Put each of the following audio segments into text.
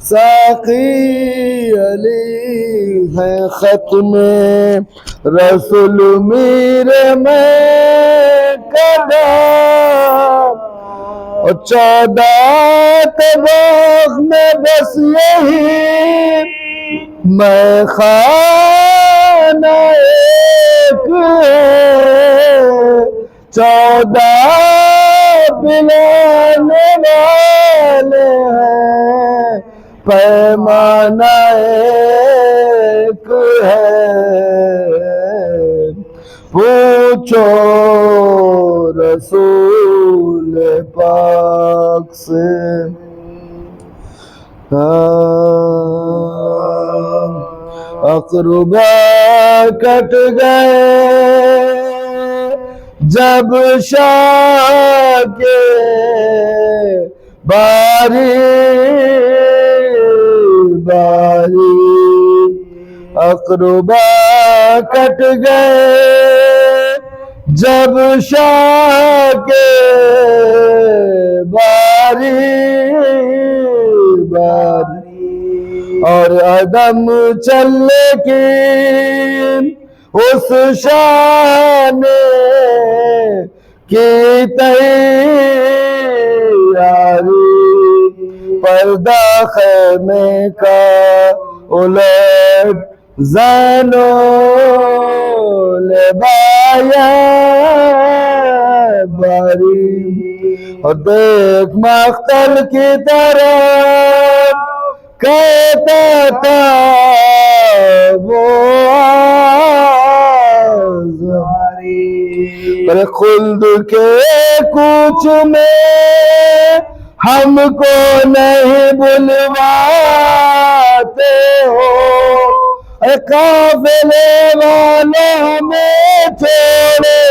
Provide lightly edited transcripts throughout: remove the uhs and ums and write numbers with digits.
ساقی علی ہے ختم رسول میرے میں کدا، اور 14 باغ میں بس یہی میں خانہ ایک ہے، 14 پلانے والے ہیں پیمانہ ایک ہے، پوچھو رسول پاک سے۔ اقربا کٹ گئے جب شاہ کے باری باری، اقربا کٹ گئے جب شاہ کے باری باری، اور عدم چلے کی اس شاہ نے کی تیاری، پردہ خیمے کا الٹ زینو لبایا باری، اور دیکھ مختل کی طرف کہتا تھا وہ پر خلد کے کوچ میں ہم کو نہیں بلواتے ہو، اے قافلے والے ہمیں چھوڑے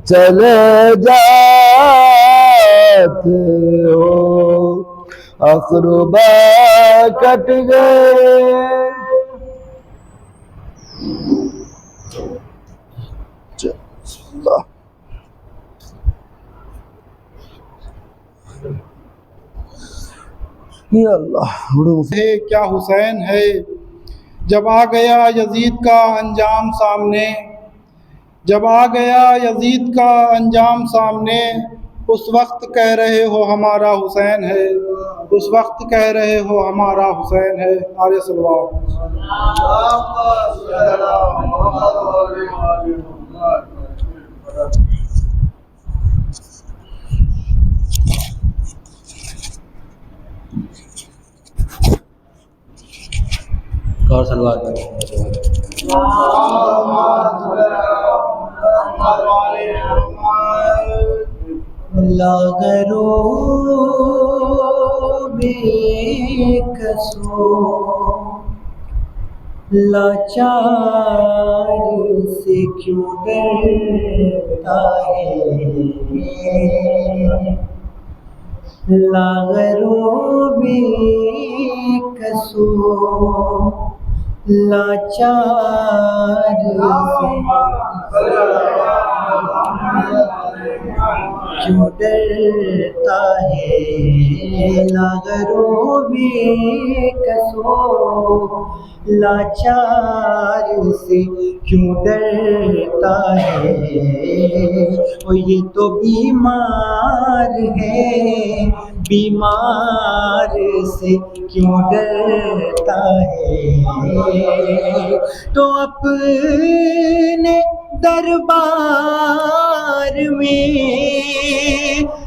چلے جاتے ہو، اقربا کٹ گئے۔ یا اللہ ہے کیا حسین ہے، جب آ گیا یزید کا انجام سامنے، جب آ گیا یزید کا انجام سامنے، اس وقت کہہ رہے ہو ہمارا حسین ہے، اس وقت کہہ رہے ہو ہمارا حسین ہے۔ آرے صلوات۔ اور صلوات لاغرو بے کسو لاچار سے کیوں ڈرتا ہے، لاغرو بے کسو لاچار کیوں ڈرتا ہے، لاغرو بے کسو لاچار سے کیوں ڈرتا ہے، وہ یہ تو بیمار ہے، بیمار سے کیوں ڈرتا ہے، تو اپنے دربار میں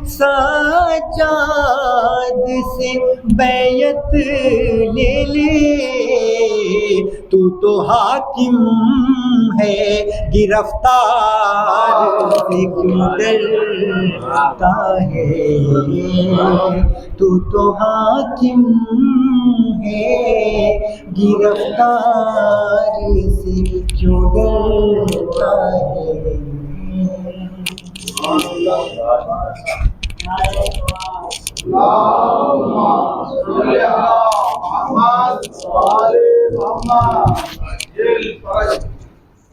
سجاد سے بیعت لے لے، تو حاکم ہے گرفتار سے کیوں ڈرتا ہے، تو حاکم ہے گرفتار سے کیوں ڈرتا ہے۔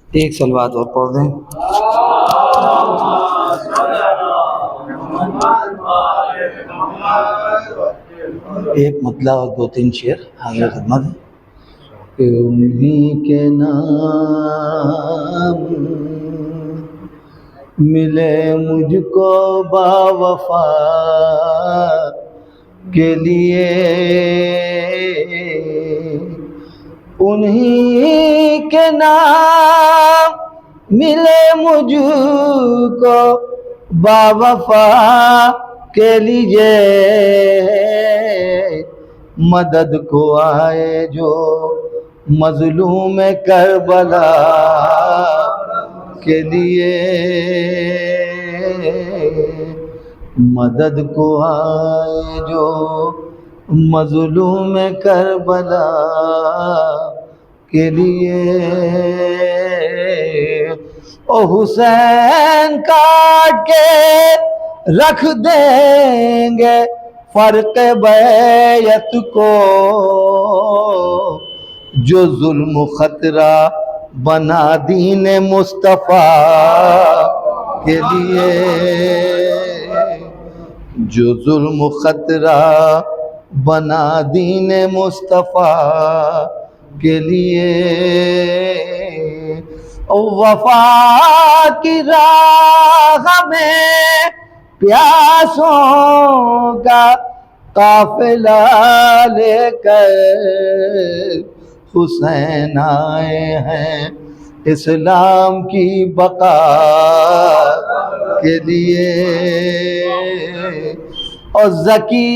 ایک صلوات اور پڑھ دیں۔ ایک مطلع اور 2-3 شعر حاضر خدمت ہے کہ انہی کے نام ملے مجھ کو با وفا کے لیے، انہی کے نام ملے مجھ کو با وفا کے لیے، مدد کو آئے جو مظلوم کربلا کے لیے، مدد کو آئے جو مظلوم کربلا کے لیے۔ او حسین کاٹ کے رکھ دیں گے فرق بیعت کو، جو ظلم و خطرہ بنا دین مصطفیٰ کے لیے، جو ظلم و خطرہ بنا دین مصطفیٰ کے لیے۔ وفا کی راہ میں پیاسوں کا قافلہ لے کر حسین آئے ہیں اسلام کی بقا کے لیے۔ اور ذکی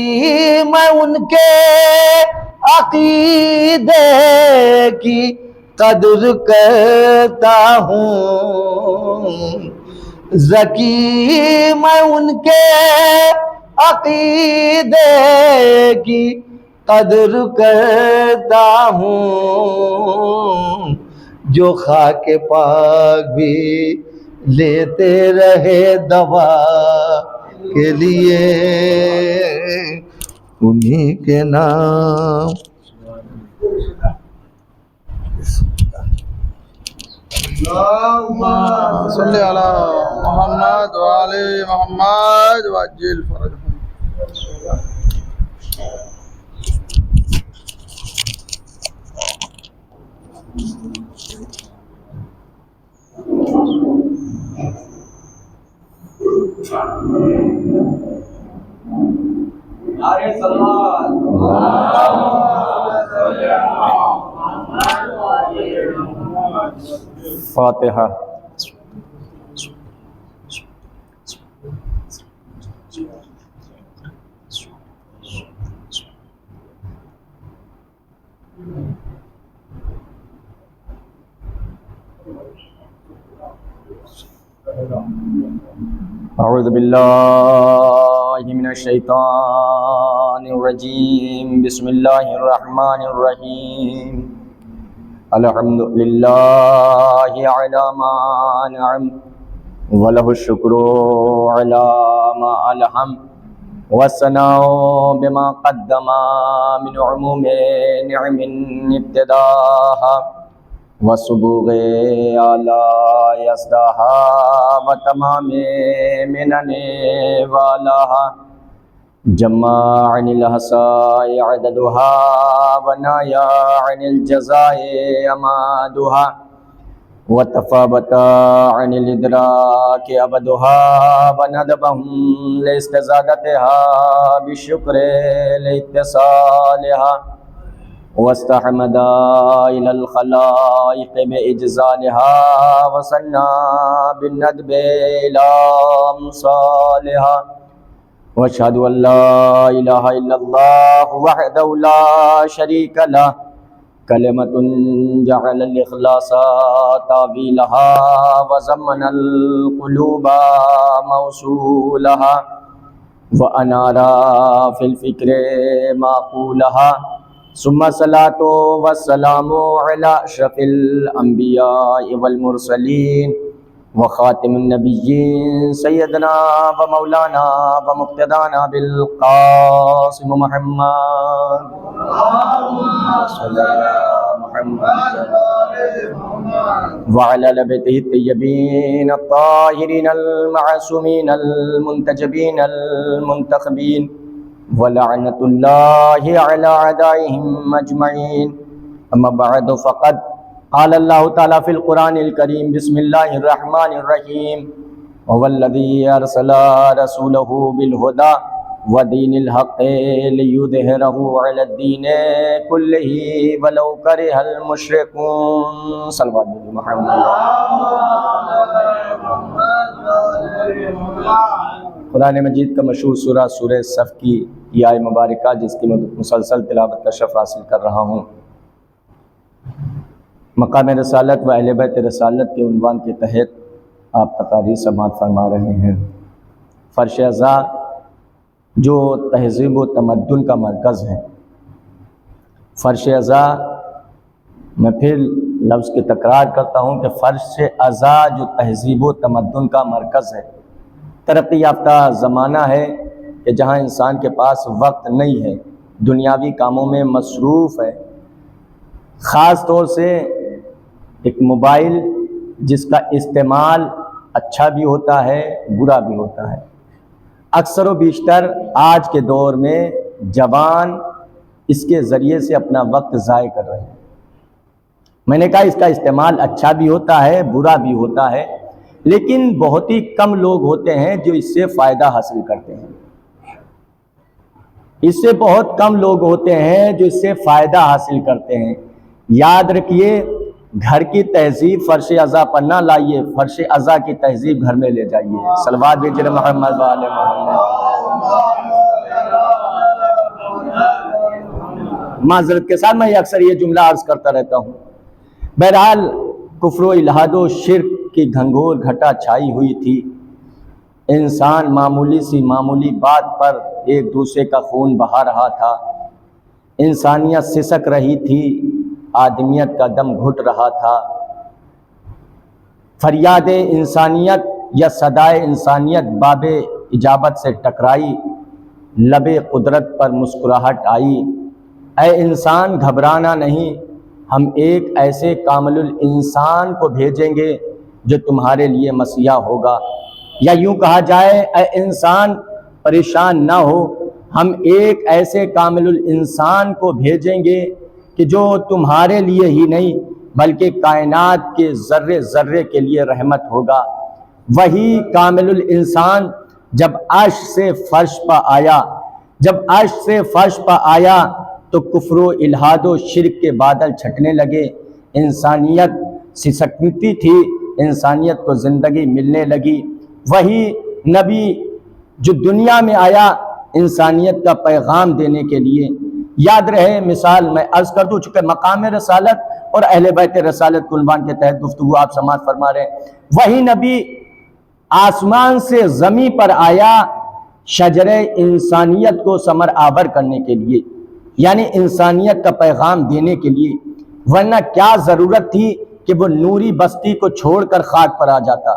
میں ان کے عقیدے کی قدر کرتا ہوں، ذکی میں ان کے عقیدے کی قدر کرتا ہوں، جو خاک پاک بھی لیتے رہے دوا کے لیے، انہی کے نام۔ صلی علی محمد وآل محمد وعجل فرجهم۔ فاتحہ۔ اعوذ باللہ من الشیطان الرجیم، بسم اللہ الرحمن الرحیم، الحمد للہ علی ما انعم ولہ الشکر علی ما الہم، والثناء بما قدم من عموم نعم ابتداها وسبوغ آلاء یزداها وتمام منن والاها، جمع عن الحصاء عددها ونایا عن الجزاء امادها، وتفاوت عن الادراك ابدها وندبهم لاستزادتها بالشكر لاتصالها، واستحمد إلى الخلائق بإجزالها وصنع بالندب إلى أمثالها، وأشهد أن لا إله إلا الله وحده لا شريك له، كلمة جعل الإخلاص تاويلها وزمن القلوب موصولها، وأنار في الفكر معقولها، ثم الصلاة والسلام على أشرف الأنبياء والمرسلين وخاتم النبيين سيدنا ومولانا ومقتدانا بالقاسم محمد، صلى محمد وعلى آل بيته الطيبين الطاهرين المعصومين المنتجبين المنتخبين، ولعنة الله على أعدائهم أجمعين. أما بعد فقد قال الله تعالى في القرآن الكريم بسم الله الرحمن الرحيم هو الذي أرسل رسوله بالهدى ودين الحق ليظهره على الدين كله ولو كره المشركون. صلوات محمد. قرآن مجید کا مشہور سورہ سورہ صف کی یہ آیت مبارکہ جس کی میں مسلسل تلاوت کا شرف حاصل کر رہا ہوں، مقام رسالت و اہل بیت رسالت کے عنوان کے تحت آپ تقاریر سماعت فرما رہے ہیں۔ فرش ازا جو تہذیب و تمدن کا مرکز ہے، فرش ازا میں پھر لفظ کی تکرار کرتا ہوں کہ فرش ازا جو تہذیب و تمدن کا مرکز ہے، ترقی یافتہ زمانہ ہے کہ جہاں انسان کے پاس وقت نہیں ہے، دنیاوی کاموں میں مصروف ہے، خاص طور سے ایک موبائل جس کا استعمال اچھا بھی ہوتا ہے برا بھی ہوتا ہے۔ اکثر و بیشتر آج کے دور میں جوان اس کے ذریعے سے اپنا وقت ضائع کر رہے ہیں۔ میں نے کہا اس کا استعمال اچھا بھی ہوتا ہے برا بھی ہوتا ہے، لیکن بہت ہی کم لوگ ہوتے ہیں جو اس سے فائدہ حاصل کرتے ہیں۔ اس سے بہت کم لوگ ہوتے ہیں جو اس سے فائدہ حاصل کرتے ہیں۔ یاد رکھیے، گھر کی تہذیب فرش ازا پر نہ لائیے، فرش ازا کی تہذیب گھر میں لے جائیے۔ صلوات بھیجئے محمد و آل محمد۔ معذرت کے ساتھ میں اکثر یہ جملہ عرض کرتا رہتا ہوں۔ بہرحال کفر و الحاد و شرک کی گھنگور گھٹا چھائی ہوئی تھی، انسان معمولی بات پر ایک دوسرے کا خون بہا رہا تھا، انسانیت سسک رہی تھی، آدمیت کا دم گھٹ رہا تھا۔ فریاد انسانیت یا صدائے انسانیت باب اجابت سے ٹکرائی، لب قدرت پر مسکراہٹ آئی۔ اے انسان گھبرانا نہیں، ہم ایک ایسے کامل الانسان کو بھیجیں گے جو تمہارے لیے مسیح ہوگا، یا یوں کہا جائے اے انسان پریشان نہ ہو، ہم ایک ایسے کامل الانسان کو بھیجیں گے کہ جو تمہارے لیے ہی نہیں بلکہ کائنات کے ذرے ذرے کے لیے رحمت ہوگا۔ وہی کامل الانسان جب عرش سے فرش پہ آیا تو کفر و الحاد و شرک کے بادل چھٹنے لگے، انسانیت سسکتی تھی، انسانیت کو زندگی ملنے لگی۔ وہی نبی جو دنیا میں آیا انسانیت کا پیغام دینے کے لیے۔ یاد رہے، مثال میں عرض کر دوں، چونکہ مقام رسالت اور اہل بیت رسالت کے عنوان کے تحت گفتگو آپ سماعت فرما رہے ہیں، وہی نبی آسمان سے زمین پر آیا شجر انسانیت کو ثمر آور کرنے کے لیے، یعنی انسانیت کا پیغام دینے کے لیے، ورنہ کیا ضرورت تھی کہ وہ نوری بستی کو چھوڑ کر خاک پر آ جاتا؟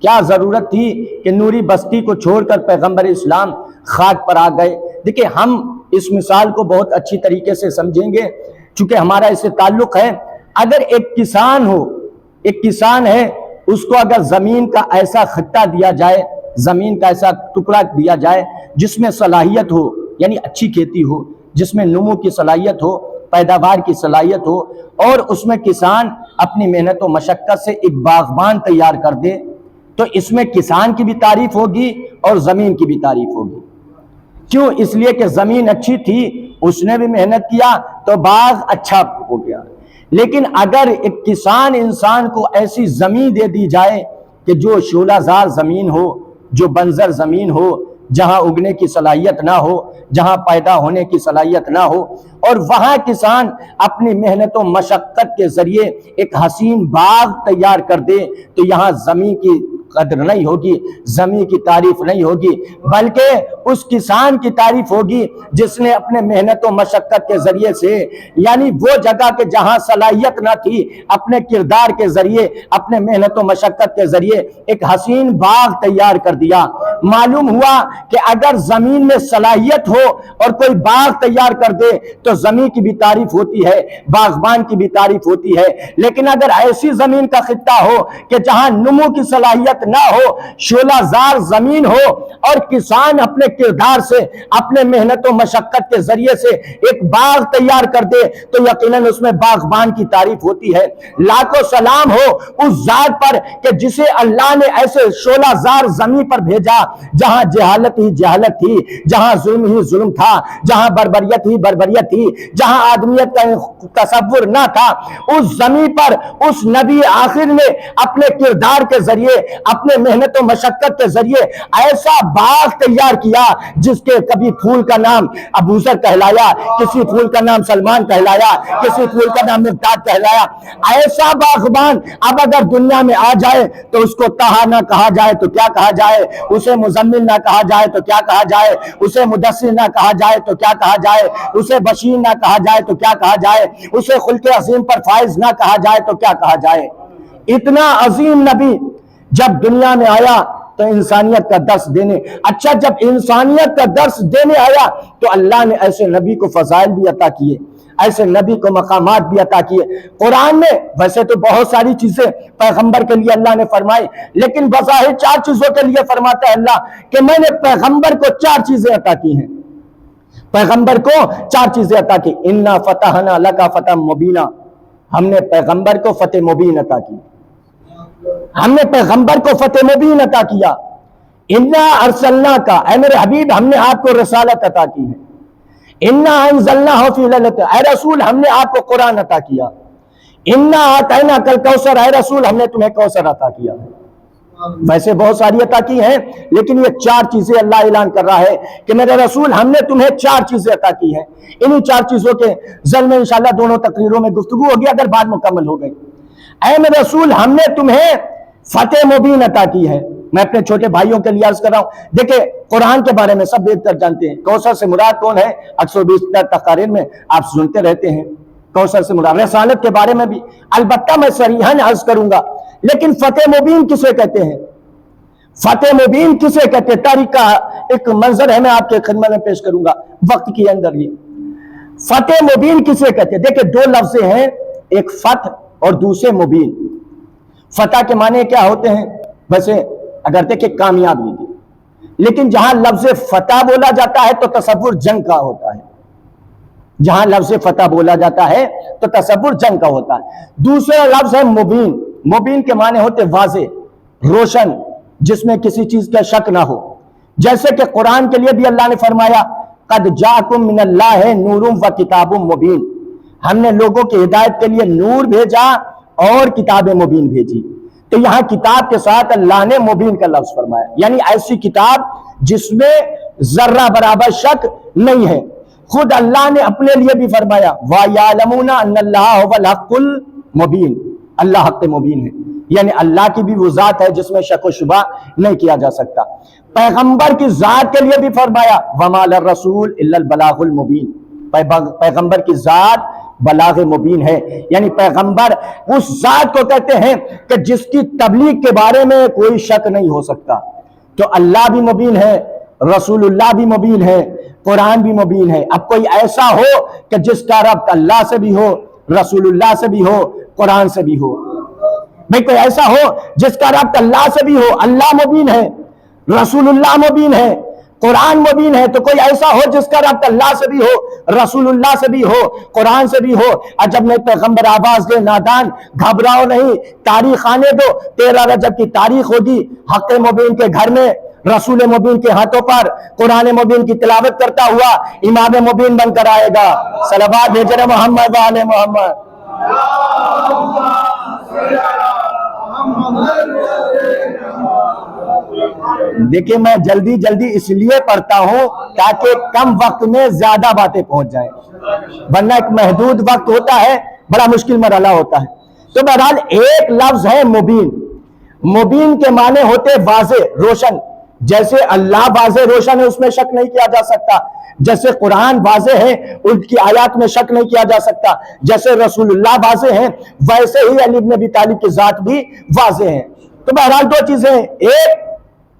کیا ضرورت تھی کہ نوری بستی کو چھوڑ کر پیغمبر اسلام خاک پر آ گئے؟ دیکھیں، ہم اس مثال کو بہت اچھی طریقے سے سمجھیں گے چونکہ ہمارا اس سے تعلق ہے۔ اگر ایک کسان ہے، اس کو اگر زمین کا ایسا خطہ دیا جائے، زمین کا ایسا ٹکڑا دیا جائے جس میں صلاحیت ہو، یعنی اچھی کھیتی ہو، جس میں نمو کی صلاحیت ہو، پیداوار کی صلاحیت ہو، اور اس میں کسان اپنی محنت و مشقت سے ایک باغبان تیار کر دے، تو اس میں کسان کی بھی تعریف ہوگی اور زمین کی بھی تعریف ہوگی۔ کیوں؟ اس لیے کہ زمین اچھی تھی، اس نے بھی محنت کیا تو باغ اچھا ہو گیا۔ لیکن اگر ایک کسان انسان کو ایسی زمین دے دی جائے کہ جو شعلہ زار زمین ہو، جو بنجر زمین ہو، جہاں اگنے کی صلاحیت نہ ہو، جہاں پیدا ہونے کی صلاحیت نہ ہو، اور وہاں کسان اپنی محنت و مشقت کے ذریعے ایک حسین باغ تیار کر دے، تو یہاں زمین کی قدر نہیں ہوگی، زمین کی تعریف نہیں ہوگی، بلکہ اس کسان کی تعریف ہوگی جس نے اپنے محنت و مشقت کے ذریعے سے، یعنی وہ جگہ کے جہاں صلاحیت نہ تھی، اپنے کردار کے ذریعے، اپنے محنت و مشقت کے ذریعے ایک حسین باغ تیار کر دیا۔ معلوم ہوا کہ اگر زمین میں صلاحیت ہو اور کوئی باغ تیار کر دے تو زمین کی بھی تعریف ہوتی ہے، باغبان کی بھی تعریف ہوتی ہے، لیکن اگر ایسی زمین کا خطہ ہو کہ جہاں نمو کی صلاحیت نہ ہو، شعلہ زار زمین ہو اور کسان اپنے کردار سے، اپنے محنت و مشقت کے ذریعے سے ایک باغ تیار کر دے تو یقیناً اس میں باغبان کی تعریف ہوتی ہے۔ لاکھوں سلام ہو اس ذات پر کہ جسے اللہ نے ایسے شعلہ زار زمین پر بھیجا جہاں جہالت ہی جہالت تھی، جہاں ظلم ہی ظلم تھا، جہاں بربریت ہی بربریت تھی، جہاں آدمیت کا تصور نہ تھا، اس زمین پر اس نبی آخر نے اپنے کردار کے ذریعے، اپنے محنت و مشقت کے ذریعے ایسا باغ تیار کیا جس کے کبھی پھول کا نام ابوذر کہلایا، کسی پھول کا نام سلمان کہلایا، کسی پھول کا نام مقداد کہلایا۔ ایسا باغبان اب اگر دنیا میں آ جائے تو اس کو طٰہٰ نہ کہا جائے تو کیا کہا جائے، اسے مزمل نہ کہا جائے تو کیا کہا جائے، اسے مدثر نہ کہا جائے تو کیا کہا جائے، اسے بشیر نہ کہا جائے تو کیا کہا جائے، اسے خلق عظیم پر فائز نہ کہا جائے تو کیا کہا جائے۔ اتنا عظیم نبی جب دنیا میں آیا تو انسانیت کا درس دینے، اچھا جب انسانیت کا درس دینے آیا تو اللہ نے ایسے نبی کو فضائل بھی عطا کیے، ایسے نبی کو مقامات بھی عطا کیے۔ قرآن میں ویسے تو بہت ساری چیزیں پیغمبر کے لیے اللہ نے فرمائی، لیکن بظاہر 4 چیزوں کے لیے فرماتا ہے اللہ کہ میں نے پیغمبر کو 4 چیزیں عطا کی ہیں، پیغمبر کو 4 چیزیں عطا کی۔ انا فتحنا لک فتحا مبینا، ہم نے پیغمبر کو فتح مبین عطا کی، ہم نے پیغمبر کو فتح مبین عطا کیا۔ انا ارسلنا کا، اے میرے حبیب ہم نے آپ کو رسالت عطا کی ہے۔ انا انزلناہ فی لیلۃ، اے رسول ہم نے آپ کو قرآن عطا کیا۔ انا اعطیناک الکوثر، اے رسول ہم نے تمہیں کوثر عطا کیا۔ ویسے بہت ساری عطا کی ہیں لیکن یہ 4 چیزیں اللہ اعلان کر رہا ہے کہ میرے رسول ہم نے تمہیں 4 چیزیں عطا کی ہیں۔ انہی 4 چیزوں کے ذیل میں انشاءاللہ دونوں تقریروں میں گفتگو ہوگی اگر بات مکمل ہو گئی۔ اے میرے رسول ہم نے تمہیں فتح مبین عطا کی ہے۔ میں اپنے چھوٹے بھائیوں کے لیے عرض کر رہا ہوں، دیکھیں قرآن کے بارے میں سب بہتر جانتے ہیں، کوثر سے مراد کون ہے؟ 120 تقاریر میں آپ سنتے رہتے ہیں، کوثر سے مراد۔ رسالت کے بارے میں بھی البتہ میں صریحاً عرض کروں گا، لیکن فتح مبین کسے کہتے ہیں؟ فتح مبین کسے کہتے ہیں؟ تاریخ کا ایک منظر ہے، میں آپ کے خدمت میں پیش کروں گا وقت کے اندر ہی۔ فتح مبین کسے کہتے ہیں؟ دیکھیں 2 لفظ ہیں، ایک فتح اور دوسرے مبین۔ فتح کے معنی کیا ہوتے ہیں؟ ویسے اگر دیکھیں کامیابی کی، لیکن جہاں لفظ فتح بولا جاتا ہے تو تصور جنگ کا ہوتا ہے، جہاں لفظ فتح بولا جاتا ہے تو تصور جنگ کا ہوتا ہے۔ دوسرا لفظ ہے مبین، مبین کے معنی ہوتے واضح، روشن، جس میں کسی چیز کا شک نہ ہو۔ جیسے کہ قرآن کے لیے بھی اللہ نے فرمایا قد جاءکم من اللہ نور و کتاب مبین، ہم نے لوگوں کی ہدایت کے لیے نور بھیجا اور کتاب مبین بھیجی۔ تو یہاں کتاب کے ساتھ اللہ نے مبین کا لفظ فرمایا، یعنی ایسی کتاب جس میں ذرہ برابر شک نہیں ہے۔ خود اللہ نے اپنے لیے بھی فرمایا وَيَعْلَمُونَ أَنَّ اللَّهَ هُوَ الْحَقُّ الْمُبِينُ، اللہ حق مبین ہے، یعنی اللہ کی بھی وہ ذات ہے جس میں شک و شبہ نہیں کیا جا سکتا۔ پیغمبر کی ذات کے لیے بھی فرمایا وَمَا لِلرَّسُولِ إِلَّا الْبَلَاغُ الْمُبِينُ، پیغمبر کی ذات بلاغ مبین ہے، یعنی پیغمبر اس ذات کو کہتے ہیں کہ جس کی تبلیغ کے بارے میں کوئی شک نہیں ہو سکتا۔ تو اللہ بھی مبین ہے، رسول اللہ بھی مبین ہے، قرآن بھی مبین ہے۔ اب کوئی ایسا ہو کہ جس کا ربط اللہ سے بھی ہو، رسول اللہ سے بھی ہو، قرآن سے بھی ہو، بھئی کوئی ایسا ہو جس کا ربط اللہ سے بھی ہو، اللہ مبین ہے، رسول اللہ مبین ہے، قرآن مبین ہے، تو کوئی ایسا ہو جس کا ربط اللہ سے بھی ہو، رسول اللہ سے بھی ہو، قرآن سے بھی ہو۔ عجب نہیں پیغمبر آواز دے نادان، گھبراؤ نہیں، تاریخ آنے دو، 13 رجب کی تاریخ ہوگی، حق مبین کے گھر میں رسول مبین کے ہاتھوں پر قرآن مبین کی تلاوت کرتا ہوا امام مبین بن کر آئے گا۔ صلوات بھیجے محمد و آل محمد۔ دیکھیں میں جلدی اس لیے پڑھتا ہوں تاکہ کم وقت میں زیادہ باتیں پہنچ جائیں، ورنہ ایک محدود وقت ہوتا ہے، بڑا مشکل مرحلہ ہوتا ہے۔ تو بہرحال ایک لفظ ہے مبین، مبین کے معنی ہوتے واضح، روشن۔ جیسے اللہ واضح روشن ہے، اس میں شک نہیں کیا جا سکتا، جیسے قرآن واضح ہے ان کی آیات میں شک نہیں کیا جا سکتا، جیسے رسول اللہ واضح ہیں ویسے ہی علی بن ابی طالب کی ذات بھی واضح ہے۔ تو بہرحال 2 چیزیں ہیں، ایک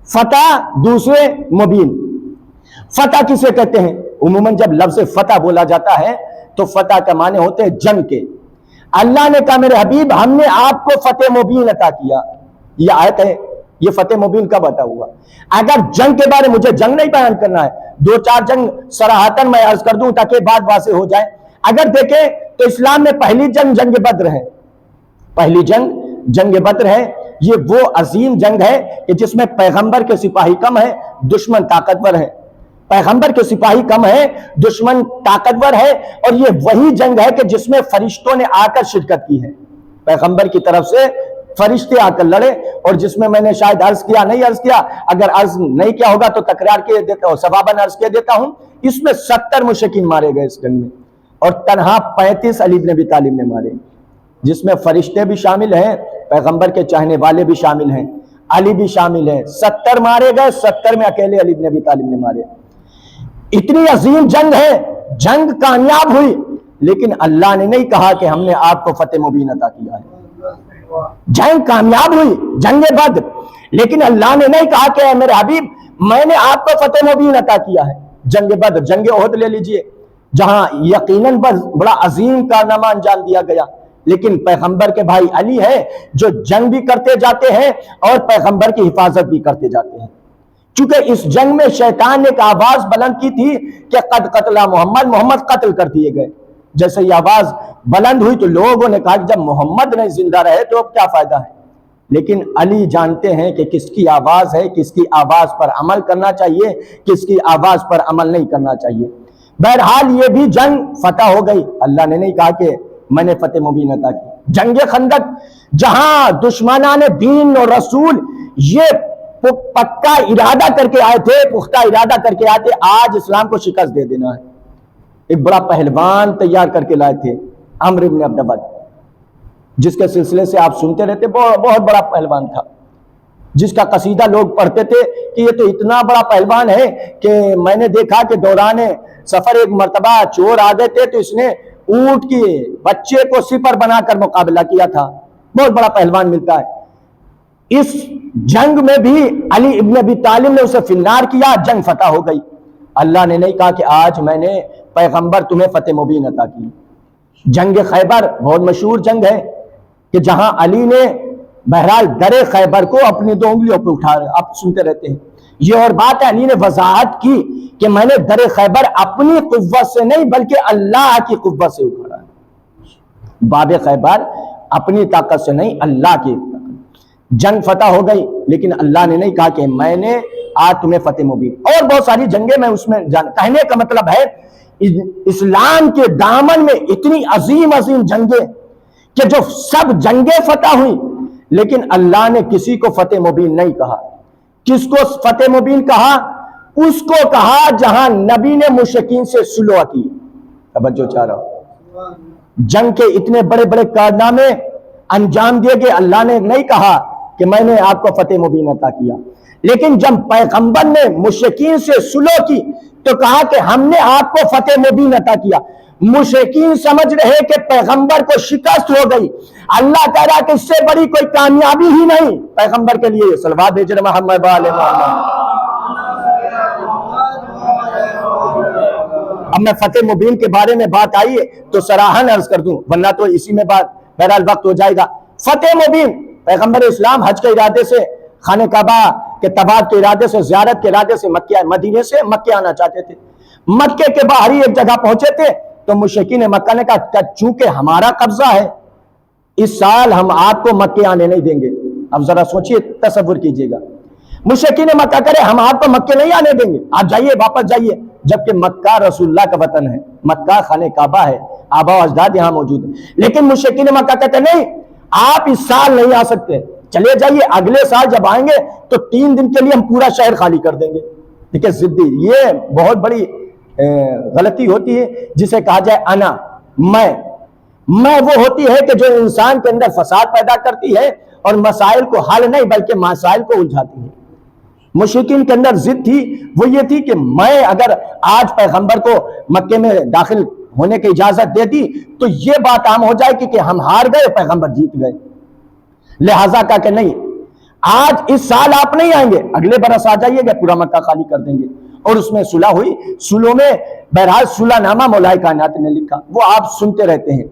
فتح دوسرے مبین. فتح کسے کہتے ہیں؟ عموماً جب لفظ فتح بولا جاتا ہے تو فتح کا معنی ہوتے ہیں جنگ کے. اللہ نے کہا میرے حبیب ہم نے آپ کو فتح مبین عطا کیا. یہ آیت ہے. یہ فتح مبین کب عطا ہوا؟ اگر جنگ کے بارے مجھے جنگ نہیں بیان کرنا ہے, 2-4 جنگ صراحتاً میں عرض کر دوں تاکہ بات واضح ہو جائے. اگر دیکھیں تو اسلام میں پہلی جنگ جنگ بدر ہے. پہلی جنگ جنگ بدر ہے. یہ وہ عظیم جنگ ہے کہ جس میں پیغمبر کے سپاہی کم ہے, دشمن طاقتور ہے. پیغمبر کے سپاہی کم ہے, دشمن طاقتور ہے. اور یہ وہی جنگ ہے کہ جس میں فرشتوں نے آ کر شرکت کی ہے. پیغمبر کی طرف سے فرشتے آ کر لڑے, اور جس میں میں نے شاید عرض کیا نہیں عرض کیا, اگر عرض نہیں کیا ہوگا تو تکرار کیے دیتا ہوں, ثواباً عرض کیے دیتا ہوں. اس میں 70 مشرکین مارے گئے اس جنگ میں, اور تنہا 35 علی بن ابی طالب نے مارے, جس میں فرشتے بھی شامل ہیں, پیغمبر کے چاہنے والے بھی شامل ہیں, علی بھی شامل ہیں. 70 مارے گئے, 70 میں اکیلے علی بن ابی طالب نے مارے. اتنی عظیم جنگ ہے. جنگ کامیاب ہوئی, لیکن اللہ نے نہیں کہا کہ ہم نے آپ کو فتح مبین عطا کیا ہے. جنگ کامیاب ہوئی, جنگ بدر, لیکن اللہ نے نہیں کہا کہ اے میرے حبیب میں نے آپ کو فتح مبین عطا کیا ہے. جنگ بدر, جنگ احد لے لیجئے, جہاں یقیناً بڑا عظیم کارنامہ انجام دیا گیا, لیکن پیغمبر کے بھائی علی ہے جو جنگ بھی کرتے جاتے ہیں اور پیغمبر کی حفاظت بھی کرتے جاتے ہیں. چونکہ اس جنگ میں شیطان نے ایک آواز بلند کی تھی کہ قد قتل محمد قتل کر دیے گئے. جیسے یہ آواز بلند ہوئی تو لوگوں نے کہا کہ جب محمد نہیں زندہ رہے تو اب کیا فائدہ ہے. لیکن علی جانتے ہیں کہ کس کی آواز ہے, کس کی آواز پر عمل کرنا چاہیے, کس کی آواز پر عمل نہیں کرنا چاہیے. بہرحال یہ بھی جنگ فتح ہو گئی. اللہ نے نہیں کہا کہ میں نے فتح مبین عطا کی. جنگ خندق, جہاں دشمنان دین اور رسول یہ پکا ارادہ کر کے آئے تھے, پختہ ارادہ کر کے آئے تھے آج اسلام کو شکست دے دینا ہے. ایک بڑا پہلوان تیار کر کے لائے تھے, عمرو بن عبد الود, جس کے سلسلے سے آپ سنتے رہتے. بہت بڑا پہلوان تھا, جس کا قصیدہ لوگ پڑھتے تھے کہ یہ تو اتنا بڑا پہلوان ہے کہ میں نے دیکھا کہ دوران سفر ایک مرتبہ چور آ گئے تھے تو اس نے اونٹ کے بچے کو سپر بنا کر مقابلہ کیا تھا. بہت بڑا پہلوان ملتا ہے. اس جنگ میں بھی علی ابن ابی طالب نے اسے فنار کیا, جنگ فتح ہو گئی. اللہ نے نہیں کہا کہ آج میں نے پیغمبر تمہیں فتح مبین عطا کی. جنگ خیبر بہت مشہور جنگ ہے کہ جہاں علی نے بہرحال در خیبر کو اپنی 2 انگلیوں پہ اٹھا رہے, آپ سنتے رہتے ہیں. یہ اور بات ہے, علی نے وضاحت کی کہ میں نے در خیبر اپنی قوت سے نہیں بلکہ اللہ کی قوت سے اٹھا رہا ہے. باب خیبر اپنی طاقت سے نہیں, اللہ کی طاقت. جنگ فتح ہو گئی, لیکن اللہ نے نہیں کہا کہ میں نے آج تمہیں فتح مبین. اور بہت ساری جنگیں میں اس میں کہنے کا مطلب ہے اسلام کے دامن میں اتنی عظیم عظیم جنگیں کہ جو سب جنگیں فتح ہوئی, لیکن اللہ نے کسی کو فتح مبین نہیں کہا. کس کو فتح مبین کہا؟ اس کو کہا جہاں نبی نے مشرکین سے صلح کی. توجہ چاہ رہا ہوں, جنگ کے اتنے بڑے بڑے کارنامے انجام دیے گئے. اللہ نے نہیں کہا کہ میں نے آپ کو فتح مبین عطا کیا, لیکن جب پیغمبر نے مشرکین سے صلح کی تو کہا کہ ہم نے آپ کو فتح مبین عطا کیا. مشرکین سمجھ رہے کہ پیغمبر کو شکست ہو گئی. اللہ کہہ رہا کہ اس سے بڑی کوئی کامیابی ہی نہیں پیغمبر کے لیے. صلوات بھیجنا محمد وآل محمد. اب میں فتح مبین کے بارے میں بات آئی ہے تو صراحاً عرض کر دوں, ورنہ تو اسی میں بات بہرحال وقت ہو جائے گا. فتح مبین, پیغمبر اسلام حج کے ارادے سے, خانہ کعبہ کے طواف کے ارادے سے, زیارت کے ارادے سے مدینے سے مکہ آنا چاہتے تھے. مکے کے باہر ہی ایک جگہ پہنچے تھے تو مشرکین مکہ نے کہا چونکہ ہمارا قبضہ ہے اس سال ہم آپ کو مکے آنے نہیں دیں گے. اب ذرا سوچئے, تصور کیجئے گا, مشرکین مکہ کرے ہم آپ کو مکے نہیں آنے دیں گے, آپ جائیے واپس جائیے. جبکہ مکہ رسول اللہ کا وطن ہے, مکہ خانہ کعبہ ہے, آبا و اجداد یہاں موجود ہیں. لیکن مشرکین مکہ کہتے نہیں آپ اس سال نہیں آ سکتے, چلے جائیے, اگلے سال جب آئیں گے تو 3 دن کے لیے ہم پورا شہر خالی کر دیں گے. دیکھیں ضدی, یہ بہت بڑی غلطی ہوتی ہے جسے کہا جائے انا, میں وہ ہوتی ہے کہ جو انسان کے اندر فساد پیدا کرتی ہے اور مسائل کو حل نہیں بلکہ مسائل کو الجھاتی ہے. مشرکین کے اندر ضد تھی, وہ یہ تھی کہ میں اگر آج پیغمبر کو مکے میں داخل ہونے کی اجازت دے دی تو یہ بات عام ہو جائے کہ ہم ہار گئے, پیغمبر جیت گئے. لہذا کہا کہ نہیں, آج اس سال آپ نہیں آئیں گے، اگلے برس آ جائیے گا، پورا مکہ خالی کر دیں گے۔ اور اس میں صلح ہوئی، صلحوں میں بہرحال صلح نامہ مولا کائنات نے لکھا، وہ آپ سنتے رہتے ہیں۔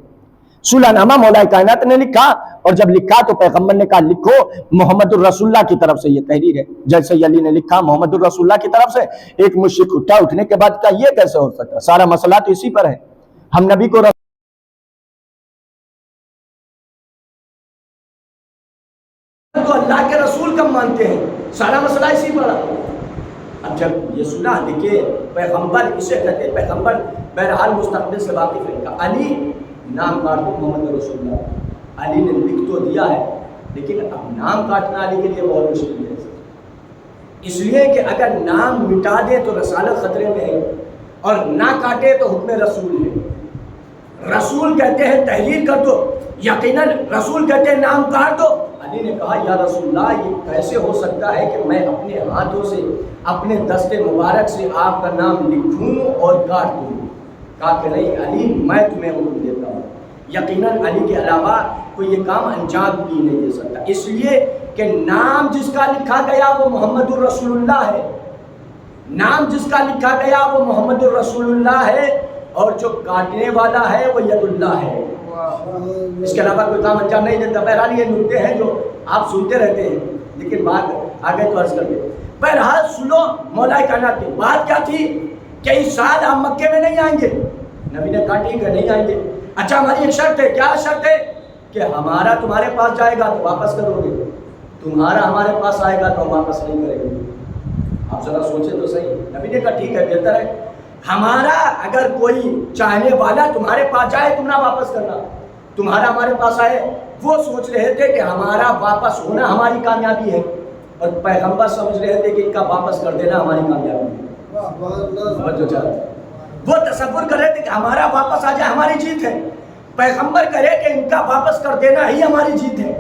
صلح نامہ مولا کائنات نے لکھا، اور جب لکھا تو پیغمبر نے کہا لکھو محمد الرسول اللہ کی طرف سے یہ تحریر ہے۔ جیسے علی نے لکھا محمد الرسول اللہ کی طرف سے، ایک مشرک اٹھا، اٹھنے کے بعد کہا یہ کیسے ہو سکتا، سارا مسئلہ تو اسی پر ہے، ہم نبی کو تو اللہ کے رسول کم مانتے ہیں، سارا مسئلہ اسی پر ہے۔ اب جب یہ سنا، دیکھیے پیغمبر اسے کہتے ہیں، پیغمبر بہرحال مستقبل سے واقف ہے۔ علی نام کاٹ دو محمد رسول اللہ، علی نے لکھ تو دیا ہے، لیکن اب نام کاٹنا علی کے لیے بہت مشکل ہے، اس لیے کہ اگر نام مٹا دے تو رسالت خطرے میں ہے، اور نہ کاٹے تو حکم رسول ہے۔ رسول کہتے ہیں تحریر کر دو، یقیناً رسول کہتے ہیں نام کاٹ دو۔ علی نے کہا یا رسول اللہ یہ کیسے ہو سکتا ہے کہ میں اپنے ہاتھوں سے اپنے دست مبارک سے آپ کا نام لکھوں اور کاٹ دوں؟ کہا کہ نہیں علی، میں تمہیں حکم دیتا ہوں، یقیناً علی کے علاوہ کوئی یہ کام انجام بھی نہیں دے سکتا، اس لیے کہ نام جس کا لکھا گیا وہ محمد الرسول اللہ ہے، نام جس کا لکھا گیا وہ محمد الرسول اللہ ہے، اور جو کاٹنے والا ہے وہ ید اللہ ہے، اس کے علاوہ کوئی کام انجام نہیں دیتا۔ بہرحال یہ نکتے ہیں جو آپ سنتے رہتے ہیں، لیکن بات آگے تو عرض کر کے بہرحال سنو مولا کائنات کی بات کیا تھی کہ اس سال آپ مکے میں نہیں آئیں گے۔ نبی نے کہا ٹھیک ہے نہیں آئیں گے، اچھا ہماری ایک شرط ہے، کیا شرط ہے؟ کہ ہمارا تمہارے پاس جائے گا تو واپس کرو گے، تمہارا ہمارے پاس آئے گا تو ہم واپس نہیں کریں گے۔ آپ ذرا سوچیں تو صحیح۔ نبی نے کہا ٹھیک ہے بہتر ہے، ہمارا اگر کوئی چاہنے والا تمہارے پاس جائے تم نہ واپس کرنا، تمہارا ہمارے پاس آئے۔ وہ سوچ رہے تھے کہ ہمارا واپس ہونا ہماری کامیابی ہے، اور پیغمبر سمجھ رہے تھے کہ ان کا واپس کر دینا ہماری کامیابی ہے۔ وہ تصور کر رہے تھے کہ ہمارا واپس آ جائے ہماری جیت ہے، پیغمبر کرے کہ ان کا واپس کر دینا ہی ہماری جیت ہے،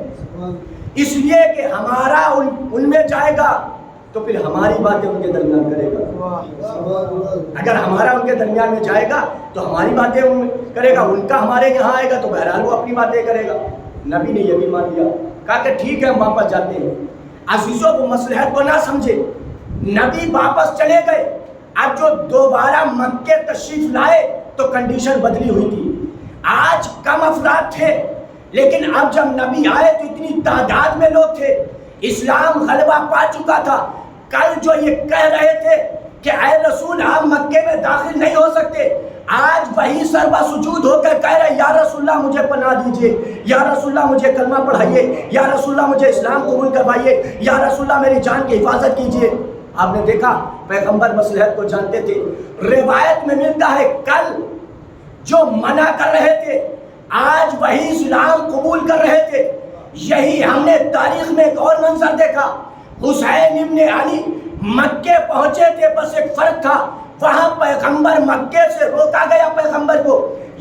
اس لیے کہ ہمارا ان میں جائے گا تو پھر ہماری باتیں ان کے درمیان کرے گا، اگر ہمارا ان کے درمیان میں جائے گا تو ہماری باتیں کرے گا، ان کا ہمارے یہاں آئے گا تو بہرحال وہ اپنی باتیں کرے گا۔ نبی نے یہ بھی مان لیا، کہا کہ ٹھیک ہے ہم واپس جاتے ہیں۔ عزیزوں کو مصلحت کو نہ سمجھے، نبی واپس چلے گئے۔ اب جو دوبارہ مکے تشریف لائے تو کنڈیشن بدلی ہوئی تھی، آج کم افراد تھے، لیکن اب جب نبی آئے تو اتنی تعداد میں لوگ تھے، اسلام غلبہ پا چکا تھا۔ کل جو یہ کہہ رہے تھے کہ اے رسول آپ مکے میں داخل نہیں ہو سکتے، آج وہی سربا سجود ہو کر کہہ رہے یا رسول اللہ مجھے پناہ دیجئے، یا رسول اللہ مجھے کلمہ پڑھائیے، یا رسول اللہ مجھے اسلام قبول کروائیے، یا رسول اللہ میری جان کی حفاظت کیجئے۔ آپ نے دیکھا پیغمبر مصلحت کو جانتے تھے۔ روایت میں ملتا ہے کل جو منع کر رہے تھے آج وہی اسلام قبول کر رہے تھے۔ یہی ہم نے تاریخ میں ایک اور منظر دیکھا، حسین ابن علی مکے پہنچے تھے، بس ایک فرق تھا، وہاں پیغمبر مکے سے روکا گیا پیغمبر کو،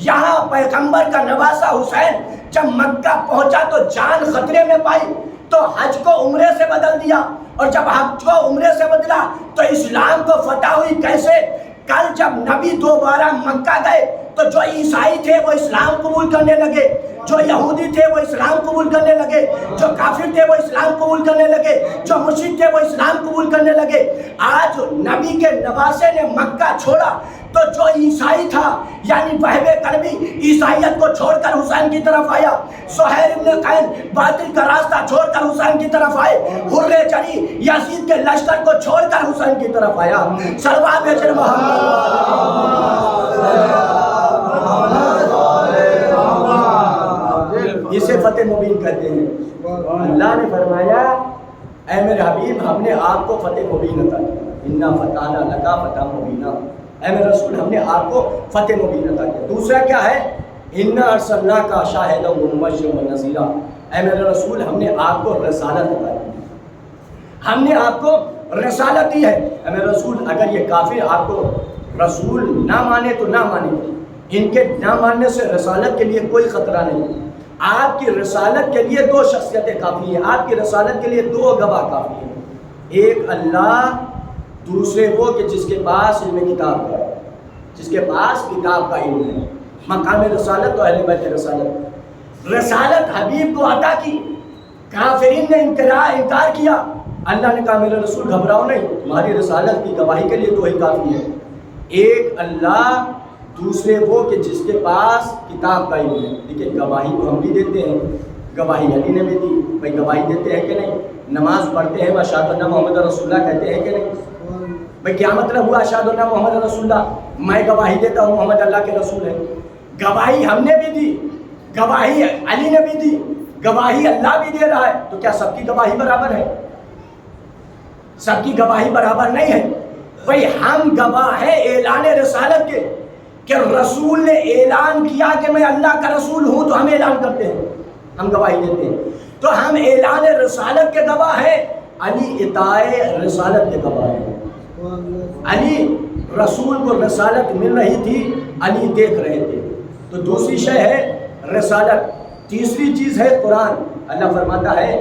یہاں پیغمبر کا نواسا حسین جب مکہ پہنچا تو جان خطرے میں پائی تو حج کو عمرے سے بدل دیا، اور جب حج کو عمرے سے بدلا تو اسلام کو فتح ہوئی۔ کیسے؟ کل جب نبی دوبارہ مکہ گئے تو جو عیسائی تھے وہ اسلام قبول کرنے لگے، جو یہودی تھے وہ اسلام قبول کرنے لگے، جو کافر تھے وہ اسلام قبول کرنے لگے، جو مشرک تھے وہ اسلام قبول کرنے لگے۔ آج نبی کے نواسے نے مکہ چھوڑا تو جو عیسائی تھا یعنی وہب کربی عیسائیت کو چھوڑ کر حسین کی طرف آیا، سہیل ابن قین باطل کا راستہ چھوڑ کر حسین کی طرف آئے، حر جری یزید کے لشکر کو چھوڑ کر حسین کی طرف آیا۔ سلوات بھیجیں محمد، اسے فتح مبین کہتے ہیں۔ اللہ نے فرمایا اے میرے حبیب ہم نے آپ کو فتح مبین عطا کیا، انا فتحنا لک فتحا مبینا، اے میرے رسول ہم نے آپ کو فتح مبین عطا کیا۔ دوسرا کیا ہے؟ انا ارسلناک شاہدا ومبشرا ونذیرا، اے میرے رسول ہم نے آپ کو رسالت عطا کی، ہم نے آپ کو رسالت دی ہے۔ اے میرے رسول اگر یہ کافر آپ کو رسول نہ مانے تو نہ مانے، ان کے نہ ماننے سے رسالت کے لیے کوئی خطرہ نہیں۔ آپ کی رسالت کے لیے دو شخصیتیں کافی ہیں، آپ کی رسالت کے لیے دو گواہ کافی ہیں، ایک اللہ، دوسرے وہ کہ جس کے پاس علم کتاب ہے، جس کے پاس کتاب کا علم ہے۔ مقام رسالت تو اہل بیت رسالت، رسالت حبیب کو عطا کی، کافرین نے انکار کیا. اللہ نے کہا میرے رسول گھبراؤ نہیں, تمہاری رسالت کی گواہی کے لیے تو ہی کافی ہے. ایک اللہ, دوسرے وہ کہ جس کے پاس کتاب کا علم ہے. لیکن گواہی تو ہم بھی دیتے ہیں, گواہی علی نے بھی دی. بھائی گواہی دیتے ہیں کہ نہیں؟ نماز پڑھتے ہیں, اشہد ان محمد رسول اللہ کہتے ہیں کہ نہیں؟ بھائی کیا مطلب ہوا اشہد ان محمد رسول اللہ؟ میں گواہی دیتا ہوں محمد اللہ کے رسول ہے. گواہی ہم نے بھی دی, گواہی علی نے بھی دی, گواہی اللہ بھی دے رہا ہے. تو کیا سب کی گواہی برابر ہے؟ سب کی گواہی برابر نہیں ہے. بھائی ہم گواہ ہیں اعلان رسالت کے, کہ رسول نے اعلان کیا کہ میں اللہ کا رسول ہوں تو ہم اعلان کرتے ہیں, ہم گواہی دیتے ہیں. تو ہم اعلان رسالت کے گواہ ہیں, علی اطاعت رسالت کے گواہ ہیں. علی رسول کو رسالت مل رہی تھی, علی دیکھ رہے تھے. تو دوسری شے ہے رسالت. تیسری چیز ہے قرآن. اللہ فرماتا ہے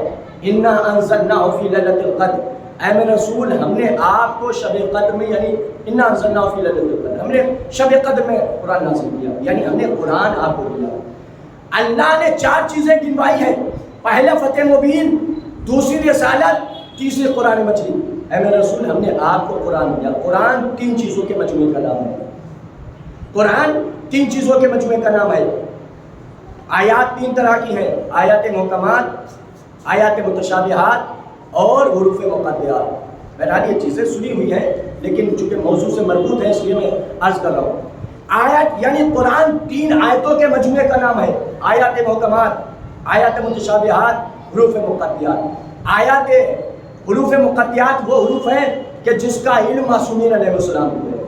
انا انزلناہ فی لیلۃ القدر, اے میرے رسول ہم نے آپ کو شب قدر میں, یعنی انا انزلناہ فی لیلۃ القدر, ہم نے شب قدر میں قرآن نازل کیا, یعنی ہم نے قرآن آپ کو دیا. اللہ نے 4 چیزیں گنوائی ہیں. پہلا فتح مبین, دوسری رسالت, تیسری قرآن مجید. اے میرے رسول ہم نے آپ کو قرآن دیا. قرآن 3 چیزوں کے مجموعے کا نام ہے. قرآن 3 چیزوں کے مجموعے کا نام ہے. آیات 3 طرح کی ہیں, آیات محکمات, آیات متشابہات اور حروف مقطعات. بہرحال یہ چیزیں سنی ہوئی ہیں لیکن چونکہ موضوع سے مربوط ہے اس لیے میں عرض کر رہا ہوں. آیات یعنی قرآن 3 آیتوں کے مجموعے کا نام ہے. آیات محکمات, آیات متشابہات, حروف مقطعات. آیات حروف مقطعات وہ حروف ہیں کہ جس کا علم معصومین علیہ السلام کو ہے,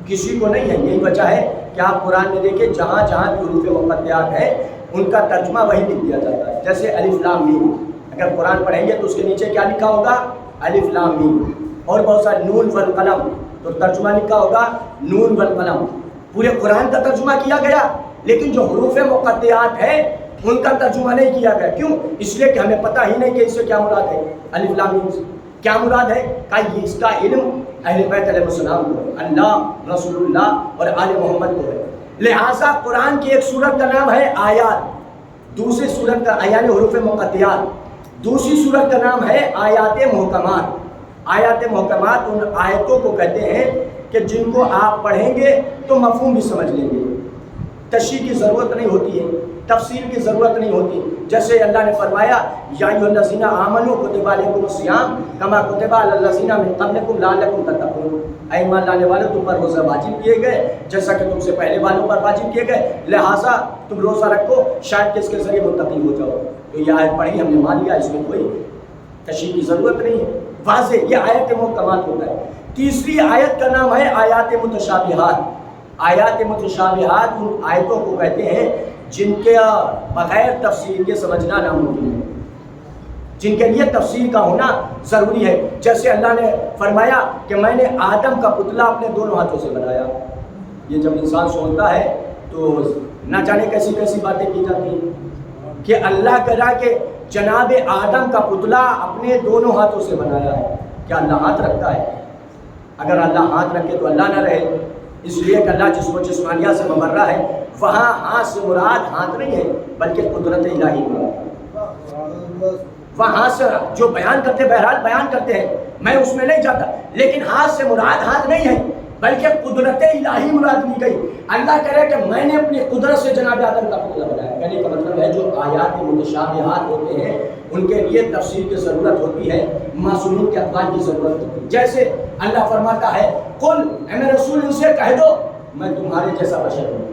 کسی کو نہیں ہے. یہی وجہ ہے کہ آپ قرآن میں دیکھیں جہاں جہاں بھی حروف مقطعات ہیں ان کا ترجمہ وہی لکھ دیا جاتا ہے. جیسے الف لام میم, اگر قرآن پڑھیں گے تو اس کے نیچے کیا لکھا ہوگا؟ الف لام میم. اور بہت سارے نون والقلم, تو ترجمہ لکھا ہوگا نون والقلم. پورے قرآن کا ترجمہ کیا گیا لیکن جو حروف مقطعات ہیں ان کا ترجمہ نہیں کیا گیا. کیوں؟ اس لیے کہ ہمیں پتہ ہی نہیں کہ اس سے کیا مراد ہے. الف لام میم سے کیا مراد ہے؟ کہ یہ اس کا علم اہل بیت علیہ السلام کو ہے, اللہ, رسول اللہ اور آل محمد کو ہے. لہٰذا قرآن کی ایک سورت کا نام ہے آیات, دوسری سورت کا یعنی حروف مقطعات, دوسری سورت کا نام ہے آیات محکمات. آیات محکمات ان آیتوں کو کہتے ہیں کہ جن کو آپ پڑھیں گے تو مفہوم بھی سمجھ لیں گے, تشریح کی ضرورت نہیں ہوتی ہے, تفسیر کی ضرورت نہیں ہوتی. جیسے اللہ نے فرمایا یا ایھا الذین آمنوا کتب علیکم الصیام کما کتب علی الذین من قبلکم لعلکم تتقون. اے ایمان لانے والوں تم پر روزہ واجب کیے گئے جیسا کہ تم سے پہلے والوں پر واجب کیے گئے, لہٰذا تم روزہ رکھو شاید کہ اس کے ذریعے متقی ہو جاؤ. تو یہ آیت پڑھی ہم نے مان لیا, اس میں کوئی تشریح کی ضرورت نہیں ہے, واضح یہ آیت محکمات ہوتا ہے. تیسری آیت کا نام ہے آیات متشابہات. آیات متشابہات ان آیتوں کو کہتے ہیں جن کے بغیر تفسیر کے سمجھنا ناممکن ہے, جن کے لیے تفسیر کا ہونا ضروری ہے. جیسے اللہ نے فرمایا کہ میں نے آدم کا پتلا اپنے دونوں ہاتھوں سے بنایا. یہ جب انسان سوچتا ہے تو نہ جانے کیسی کیسی باتیں کی جاتی ہیں کہ اللہ کہا کہ جناب آدم کا پتلا اپنے دونوں ہاتھوں سے بنایا ہے. کیا اللہ ہاتھ رکھتا ہے؟ اگر اللہ ہاتھ رکھے تو اللہ نہ رہے. اس لیے کہ اللہ جس کو جسمانیہ سے مبرہ ہے وہاں ہاتھ سے مراد ہاتھ نہیں ہے بلکہ قدرت الہی مراد. وہاں سے جو بیان کرتے بہرحال بیان کرتے ہیں, میں اس میں نہیں جاتا, لیکن ہاتھ سے مراد ہاتھ نہیں ہے بلکہ قدرت الہی مراد لی گئی. اللہ کہہ رہے کہ میں نے اپنی قدرت سے جناب آدم کا پتلا بنایا. کہنے کا مطلب ہے جو آیات متشابہات ہوتے ہیں ان کے لیے تفسیر کی ضرورت ہوتی ہے, معصومین کے اقوال کی ضرورت ہوتی ہے. جیسے اللہ فرماتا ہے قل, اے میرے رسول ان سے کہہ دو میں تمہارے جیسا بشر ہوں,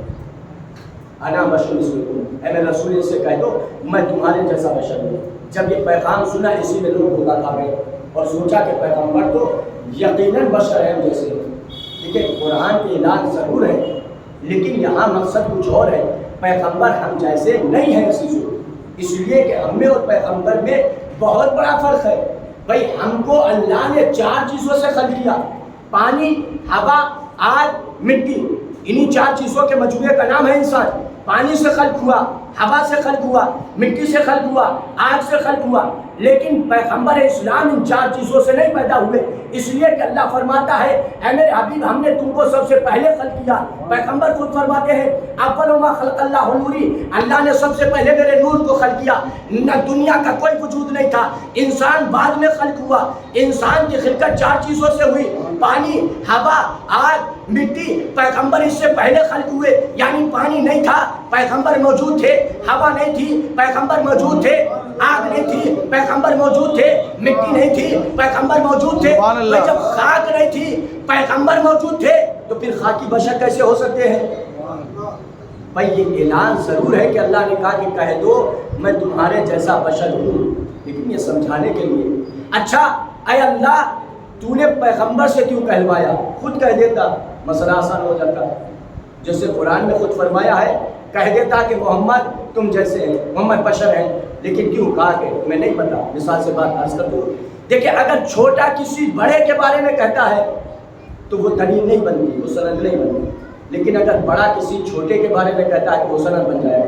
انا بشر مثلکم. اے میرے رسول ان سے کہہ دو میں تمہارے جیسا بشر ہوں. جب یہ پیغام سنا اسی میں لوگ دھوکا کھا گئے اور سوچا کہ پیغمبر تو یقیناً بشر ہے ہم جیسے. دیکھیں قرآن کے علاج ضرور ہے لیکن یہاں مقصد کچھ اور ہے. پیغمبر ہم جیسے نہیں ہیں کسی سے, اس لیے کہ ہم میں اور پیغمبر میں بہت بڑا فرق ہے. بھائی ہم کو اللہ نے 4 چیزوں سے خلق کیا, پانی, ہوا, آگ, مٹی. انہی 4 چیزوں کے مجموعے کا نام ہے انسان. پانی سے خلق ہوا, ہوا سے خلق ہوا, مٹی سے خلق ہوا, آگ سے خلق ہوا. لیکن پیغمبر اسلام ان 4 چیزوں سے نہیں پیدا ہوئے، اس لیے کہ اللہ فرماتا ہے اے میرے حبیب ہم نے تم کو سب سے پہلے خلق کیا۔ پیغمبر خود فرماتے ہیں اول ما خلق اللہ نوری، اللہ نے سب سے پہلے میرے نور کو خلق کیا۔ نہ دنیا کا کوئی وجود نہیں تھا، انسان بعد میں خلق ہوا۔ انسان کی خلقت 4 چیزوں سے ہوئی، پانی، ہوا، آگ، مٹی۔ پیغمبر اس سے پہلے خلق ہوئے، یعنی پانی نہیں تھا پیغمبر موجود تھے، ہوا نہیں تھی پیغمبر موجود تھے، آگ نہیں تھی پیغمبر موجود تھے، مٹی نہیں تھی پیغمبر موجود تھے۔ تو جب خاک نہیں تھی پیغمبر موجود تھے تو پھر خاکی بشر کیسے ہو سکتے ہیں؟ بھائی یہ اعلان ضرور ہے کہ اللہ نے کہا کہ کہہ دو میں تمہارے جیسا بشر ہوں، لیکن یہ سمجھانے کے لیے۔ اچھا اے اللہ تو نے پیغمبر سے کیوں کہلوایا؟ خود کہہ دیتا مسئلہ آسان ہو جاتا، جیسے قرآن میں خود فرمایا ہے کہہ دیتا کہ محمد تم جیسے ہیں، محمد بشر ہیں، لیکن کیوں کہا کہ میں نہیں پتا۔ مثال سے بات عرض کر دوں، دیکھیں اگر چھوٹا کسی بڑے کے بارے میں کہتا ہے تو وہ دلیل نہیں بنتی، وہ سند نہیں بنتی، لیکن اگر بڑا کسی چھوٹے کے بارے میں کہتا ہے تو وہ سند بن جائے گا۔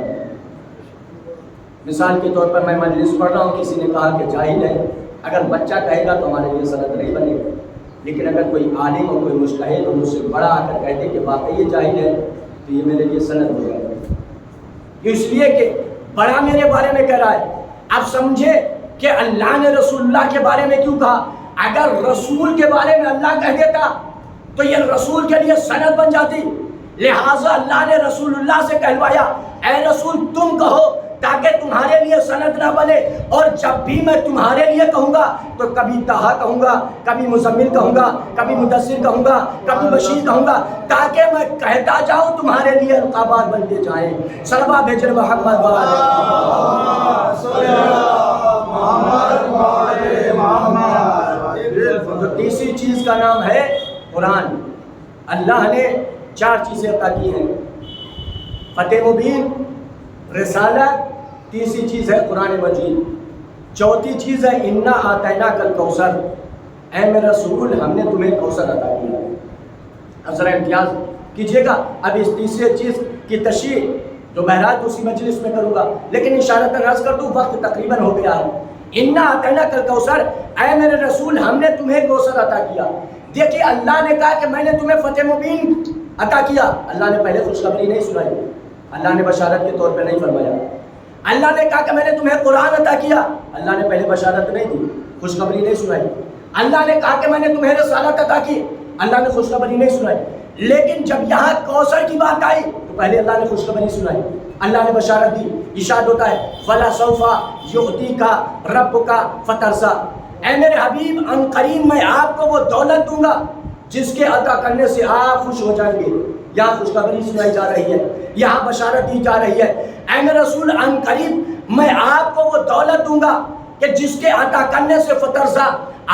مثال کے طور پر میں مجلس پڑھ رہا ہوں، کسی نے کہا کہ جاہل ہے، اگر بچہ کہے گا تو ہمارے لیے سند نہیں بنے گا، لیکن اگر کوئی عالم اور کوئی مجتہد اور مجھ سے بڑا آ کر کہتے کہ واقعی یہ جاہل ہے تو یہ میرے لیے سند ہو جائے گا، اس لیے کہ بڑا میرے بارے میں کہہ رہا ہے۔ اب سمجھے کہ اللہ نے رسول اللہ کے بارے میں کیوں کہا؟ اگر رسول کے بارے میں اللہ کہہ دیتا تو یہ رسول کے لیے سند بن جاتی، لہٰذا اللہ نے رسول اللہ سے کہلوایا اے رسول تم کہو تاکہ تمہارے لیے سند نہ بنے، اور جب بھی میں تمہارے لیے کہوں گا تو کبھی طٰہٰ کہوں گا، کبھی مزمل کہوں گا، کبھی مدثر کہوں گا، کبھی بشیر کہوں گا، تاکہ میں کہتا جاؤں تمہارے لیے القابات بنتے جائیں۔ صلوات بھیجے محمد تو تیسری چیز کا نام ہے قرآن۔ اللہ نے 4 چیزیں عطا کی ہیں، فتح مبین، رسالت، تیسری چیز ہے قرآن مجید، چوتھی چیز ہے انا آتیناک الکوثر، اے میرے رسول ہم نے تمہیں کوثر عطا کیا۔ اب ذرا امتیاز کیجیے گا، اب اس تیسری چیز کی تشریح جو بہرحال اسی مجلس میں کروں گا، لیکن اشارتاً عرض کر دوں وقت تقریباً ہو گیا ہے۔ انا آتیناک الکوثر، اے میرے رسول ہم نے تمہیں کوثر عطا کیا۔ دیکھیے اللہ نے کہا کہ میں نے تمہیں فتح مبین عطا کیا، اللہ نے پہلے خوشخبری نہیں سنائی، اللہ نے بشارت کے طور پہ نہیں فرمایا۔ اللہ نے کہا کہ میں نے تمہیں قرآن عطا کیا، اللہ نے پہلے بشارت نہیں دی، خوشخبری نہیں سنائی۔ اللہ نے کہا کہ میں نے تمہیں رسالت عطا کی، اللہ نے خوشخبری نہیں سنائی۔ لیکن جب یہاں کوثر کی بات آئی تو پہلے اللہ نے خوشخبری سنائی، اللہ نے بشارت دی۔ ارشاد ہوتا ہے فَلَسَوْفَ يُعْطِيكَ رَبُّكَ فَتَرْضَىٰ، اے میرے حبیب ان قریب میں آپ کو وہ دولت دوں گا جس کے عطا کرنے سے آپ خوش ہو جائیں گے۔ یہاں خوشخبری سنائی جا رہی ہے، یہاں بشارت دی جا رہی ہے، اے میرے رسول ان قریب میں آپ کو وہ دولت دوں گا کہ جس کے عطا کرنے سے فترضا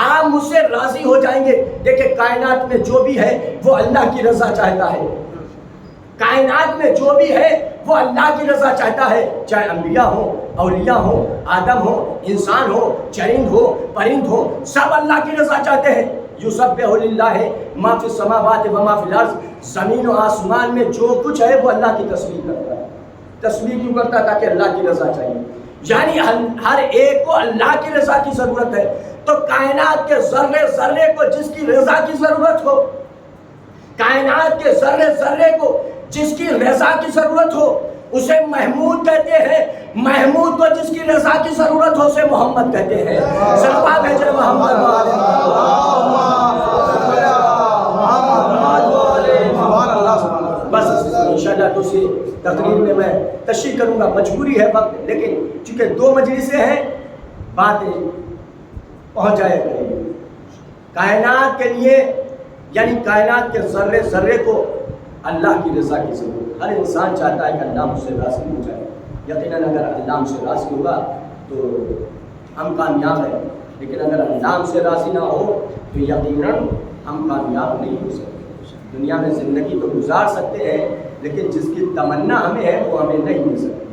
آپ مجھ سے راضی ہو جائیں گے۔ دیکھیں کائنات میں جو بھی ہے وہ اللہ کی رضا چاہتا ہے، کائنات میں جو بھی ہے وہ اللہ کی رضا چاہتا ہے، چاہے انبیاء ہوں، اولیاء ہوں، آدم ہو، انسان ہو، چرند ہو، پرند ہو، سب اللہ کی رضا چاہتے ہیں۔ یسبح للہ ما فی السماوات و ما فی الارض، زمین و آسمان میں جو کچھ ہے وہ اللہ کی تسبیح کرتا ہے۔ تسبیح کیوں کرتا ہے؟ تاکہ اللہ کی رضا چاہیے، یعنی ہر ایک کو اللہ کی رضا کی ضرورت ہے۔ تو کائنات کے ذرے ذرے کو جس کی رضا کی ضرورت ہو، کائنات کے ذرے ذرے کو جس کی رضا کی ضرورت ہو اسے محمود کہتے ہیں، محمود کو جس کی رضا کی ضرورت ہو اسے محمد کہتے ہیں۔ صلوات بھیجے محمد بس انشاءاللہ دوسری تقریر میں میں تشریح کروں گا، مجبوری ہے وقت، لیکن چونکہ 2 مجلسیں ہیں باتیں پہنچ جائے کریں گے۔ کائنات کے لیے یعنی کائنات کے ذرے ذرے کو اللہ کی رضا کی ضرورت، ہر انسان چاہتا ہے کہ اللہ مجھ سے راضی ہو جائے۔ یقیناً اگر اللہ ہم سے راضی ہوگا تو ہم کامیاب ہیں، لیکن اگر اللہ ہم سے راضی نہ ہو تو یقیناً ہم کامیاب نہیں ہو سکتے۔ دنیا میں زندگی تو گزار سکتے ہیں لیکن جس کی تمنا ہمیں ہے وہ ہمیں نہیں مل سکتی۔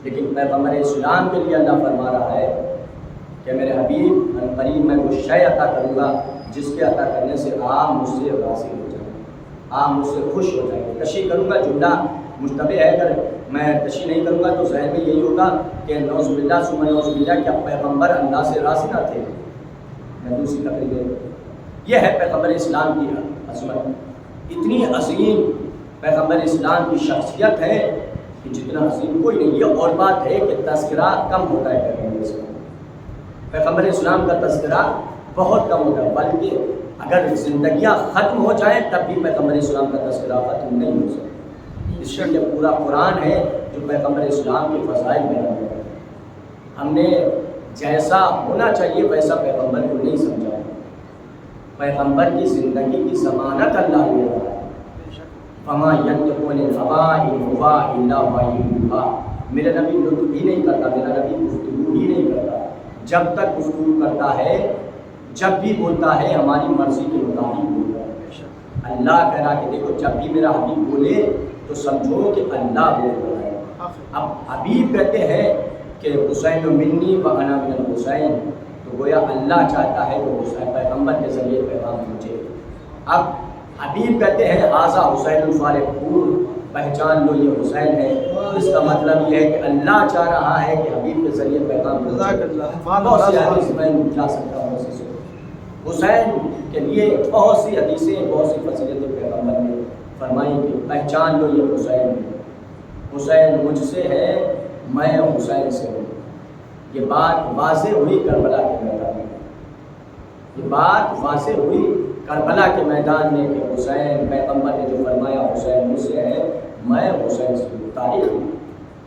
لیکن پیغمبر اسلام کے لیے اللہ فرما رہا ہے کہ میرے حبیب ان قریب میں وہ شے عطا کروں گا جس کے عطا کرنے سے آپ مجھ سے راضی ہو جائیں، آپ مجھ سے خوش ہو جائیں گے۔ تشریح کروں گا جملہ مشتبہ ہے، اگر میں تشریح نہیں کروں گا تو ذہن میں یہی ہوگا کہ نعوذ باللہ ثم نعوذ باللہ کیا پیغمبر اللہ سے راضی نہ تھے؟ میں دوسری تقریر، یہ ہے پیغمبر اسلام کی عظمت، اتنی عظیم پیغمبر اسلام کی شخصیت ہے کہ جتنا عظیم کوئی نہیں۔ یہ اور بات ہے کہ تذکرہ کم ہوتا ہے پیغمبر اسلام، پیغمبر اسلام کا تذکرہ بہت کم ہوتا ہے، بلکہ اگر زندگیاں ختم ہو جائیں تب بھی پیغمبر اسلام کا تذکرہ ختم نہیں ہو سکتا۔ اس لیے پورا قرآن ہے جو پیغمبر اسلام کے فضائل بیان کرتا ہے۔ ہم نے جیسا ہونا چاہیے ویسا پیغمبر کو نہیں سمجھا، پیغمبر کی زندگی کی ضمانت اللہ لے رہا ہے۔ فما ينطق عن الهوى إن هو إلا وحي يوحى، میرا نبی لطف ہی نہیں کرتا، میرا نبی گفتگو ہی نہیں کرتا، جب تک گفتگو کرتا ہے، جب بھی بولتا ہے ہماری مرضی کے مطابق بولتا ہے۔ اللہ کہہ رہا کہ دیکھو جب بھی میرا حبیب بولے تو سمجھو کہ اللہ بول رہا ہے۔ اب حبیب کہتے ہیں کہ حسین منی و انا من الحسین، تو گویا اللہ چاہتا ہے کہ حسین پیغمبر کے ذریعے پیغام پہنچے۔ اب حبیب کہتے ہیں ھذا حسین الفارق، پہچان لو یہ حسین ہے، اس کا مطلب یہ ہے کہ اللہ چاہ رہا ہے کہ حبیب کے ذریعے پیغام پہنچے۔ بہت سی حدیث میں جا سکتا ہوں اسی سے، حسین کے لیے بہت سی حدیثیں، بہت سی فضیلتیں پیغمبر نے فرمائی کہ پہچان لو یہ حسین ہے، حسین مجھ سے ہے، میں حسین سے ہوں۔ یہ بات واضح ہوئی کربلا کے میدان میں، یہ بات واضح ہوئی کربلا کے میدان میں کہ حسین پیغمبر نے جو فرمایا حسین مجھ سے ہے، میں حسین سے ہوں۔ تاریخ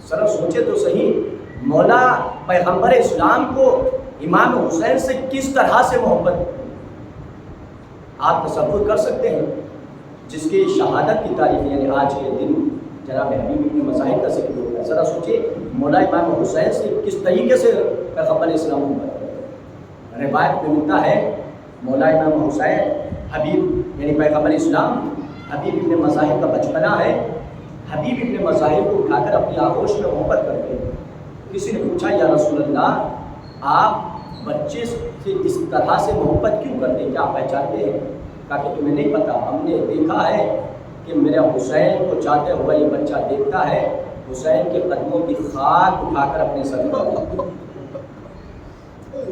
سر سوچے تو صحیح، مولا پیغمبر اسلام کو امام حسین سے کس طرح سے محبت، آپ تصور کر سکتے ہیں؟ جس کی شہادت کی تاریخ یعنی آج کے دن جناب حبیب ابن مظاہر کا ذکر ہوتا ہے، ذرا سوچے مولا امام حسین سے کس طریقے سے پیغمبر اسلام محبت کرتے ہیں۔ روایت میں ملتا ہے مولا امام حسین حبیب یعنی پیغمبر اسلام حبیب ابن مظاہر کا بچپنا ہے، حبیب ابن مظاہر کو اٹھا کر اپنی آغوش میں محبت کرتے ہیں۔ کسی نے پوچھا یا رسول اللہ آپ بچے سے اس طرح سے محبت کیوں کرتے ہیں، کیا آپ پہچانتے ہیں؟ کہا کہ تمہیں نہیں پتا، ہم نے دیکھا ہے کہ میرا حسین کو چاہتے ہوا یہ بچہ دیکھتا ہے، حسین کے قدموں کی خاک اٹھا کر اپنے سر پر،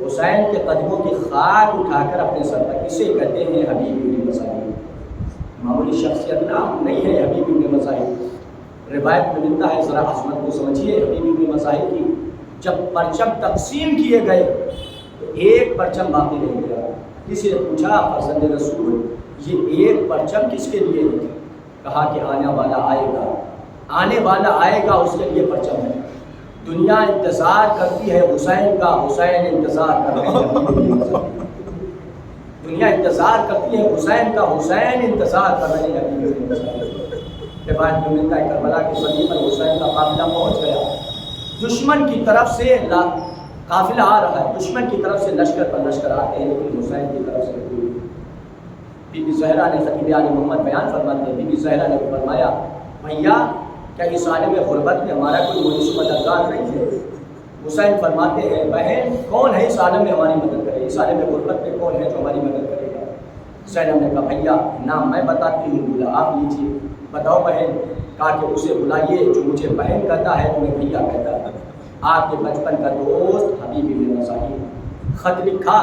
حسین کے قدموں کی خاک اٹھا کر اپنے سر پر، اسے کہتے ہیں حبیب ابن مظاہر۔ معمولی شخصیت نام نہیں ہے حبیب ابن مظاہر۔ روایت میں ملتا ہے، ذرا عظمت کو سمجھیے حبیب ابن مظاہر کی، جب پرچم تقسیم کیے گئے تو ایک پرچم باقی نہیں گیا۔ کسی نے پوچھا فرزند رسول یہ ایک پرچم کس کے لیے ہے؟ کہا کہ آنے والا آئے گا، آنے والا آئے گا اس کے لیے پرچم ہے۔ دنیا انتظار کرتی ہے حسین کا، حسین انتظار کر رہے ہیں، دنیا انتظار کرتی ہے حسین کا، حسین انتظار کر رہے ہیں۔ روایت میں ملتا ہے کربلا کے صلیب پر حسین کا قافلہ پہنچ گیا، دشمن کی طرف سے قافلہ آ رہا ہے، دشمن کی طرف سے لشکر پر لشکر آتے ہیں لیکن حسین کی طرف سے کوئی۔ بی بی زہرا نے خطیب آل محمد بیان فرماتے ہیں، بی بی زہرا نے فرمایا بھیا کیا اس عالم غربت میں ہمارا کوئی مجلس و مددگار نہیں ہے؟ حسین فرماتے ہیں بہن کون ہے اس عالم میں ہماری مدد کرے، اس عالم غربت میں کون ہے جو ہماری مدد کرے گا؟ زینب نے کہا بھیا نام میں بتاتی ہوں، بولا آپ لیجیے، بتاؤ بہن۔ کہا کہ اسے بلائیے جو مجھے بہن کہتا ہے تمہیں بھیا کہتا ہے، آپ کے بچپن کا دوست حبیب ابن مظاہر۔ خط لکھا،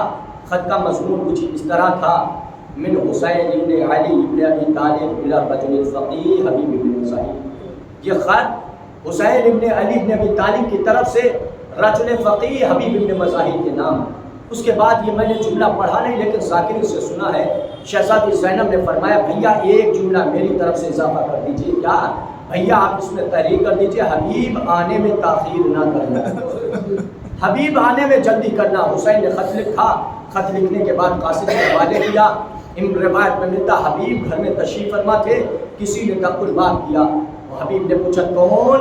خط کا مضمون کچھ اس طرح تھا، من حسین ابن علی ابن ابی طالب الی رجل الفقیہ حبیب ابن مظاہر۔ یہ خط حسین ابن علی ابن ابی طالب کی طرف سے رجل فقیہ حبیب ابن مظاہر کے نام۔ اس کے بعد یہ میں نے جملہ پڑھا نہیں لیکن ذاکر سے سنا ہے، شہزادی زینب نے فرمایا بھیا ایک جملہ میری طرف سے اضافہ کر دیجیے، کیا بھیا آپ اس میں تحریر کر دیجیے حبیب آنے میں تاخیر نہ کرنا، حبیب آنے میں جلدی کرنا۔ حسین نے خط لکھا، خط لکھنے کے بعد قاصد کے حوالے کیا۔ ان روایت میں ملتا حبیب گھر میں تشریف فرما تھے، کسی نے تقل بات کیا، حبیب نے پوچھا کون؟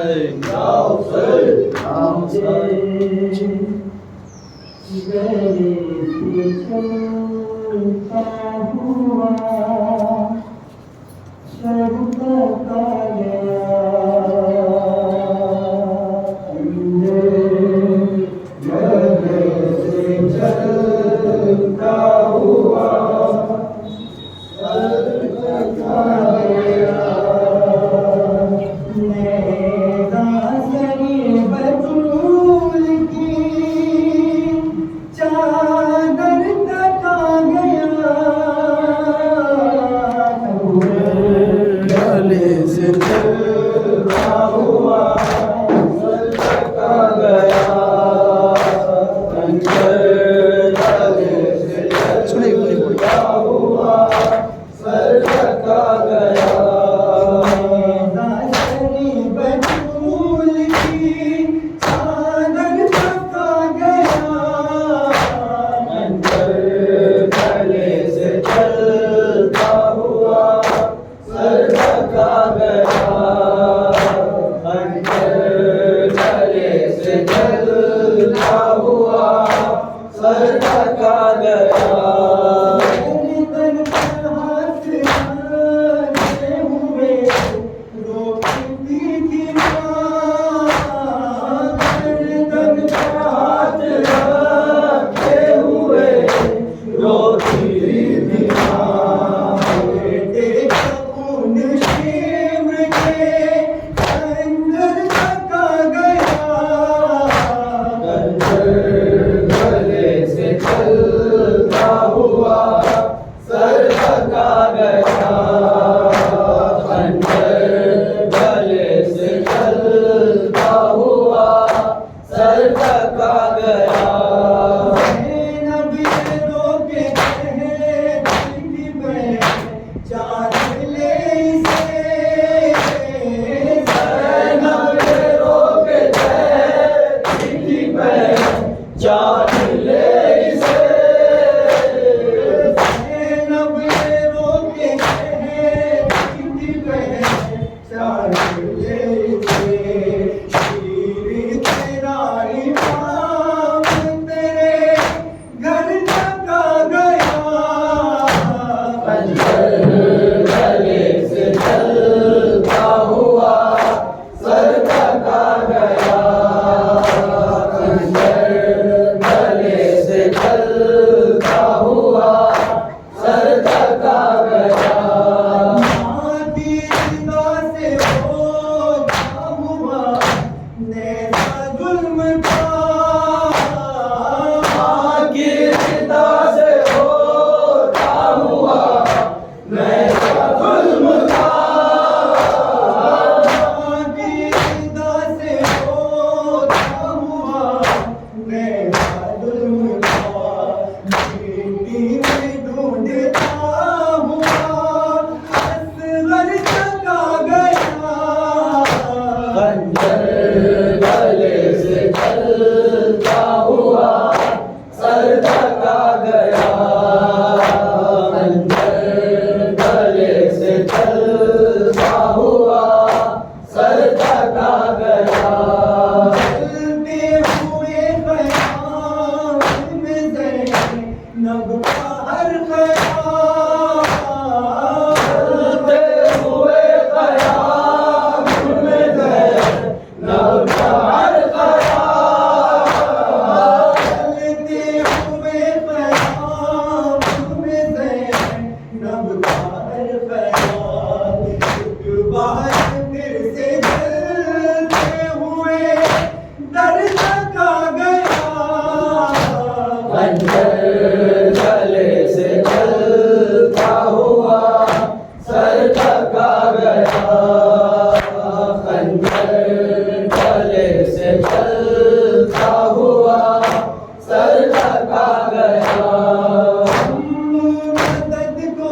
مدد کو